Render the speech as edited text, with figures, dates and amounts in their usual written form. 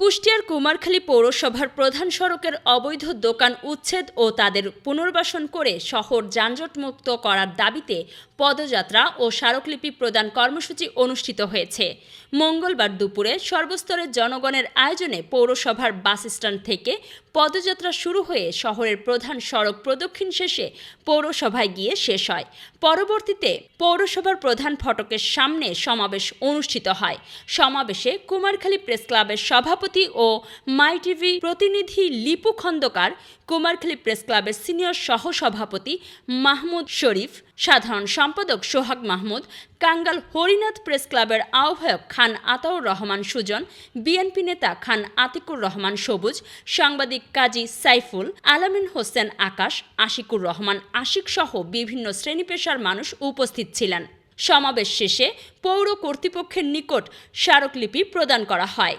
কুষ্টিয়ার কুমারখালী পৌরসভার প্রধান সড়কের অবৈধ দোকান উচ্ছেদ ও তাদের পুনর্বাসন করে শহর যানজটমুক্ত করার দাবিতে পদযাত্রা ও স্মারকলিপি প্রদান কর্মসূচি অনুষ্ঠিত হয়েছে। মঙ্গলবার দুপুরে সর্বস্তরের জনগণের আয়োজনে পৌরসভার বাসস্ট্যান্ড থেকে পদযাত্রা শুরু হয়ে শহরের প্রধান সড়ক প্রদক্ষিণ শেষে পৌরসভায় গিয়ে শেষ হয়। পরবর্তীতে পৌরসভার প্রধান ফটকের সামনে সমাবেশ অনুষ্ঠিত হয়। সমাবেশে কুমারখালী প্রেস ক্লাবের সভাপতি ও মাই টিভি প্রতিনিধি লিপু খন্দকার, কুমারখালী প্রেস ক্লাবের সিনিয়র সহসভাপতি মাহমুদ শরীফ, সাধারণ সম্পাদক সোহাগ মাহমুদ, কাঙ্গাল হরিনাথ প্রেস ক্লাবের আহ্বায়ক খান আতাউর রহমান সুজন, বিএনপি নেতা খান আতিকুর রহমান সবুজ, সাংবাদিক কাজী সাইফুল, আলামিন হোসেন আকাশ, আশিকুর রহমান আশিক সহ বিভিন্ন শ্রেণী পেশার মানুষ উপস্থিত ছিলেন। সমাবেশ শেষে পৌর কর্তৃপক্ষের নিকট স্মারকলিপি প্রদান করা হয়।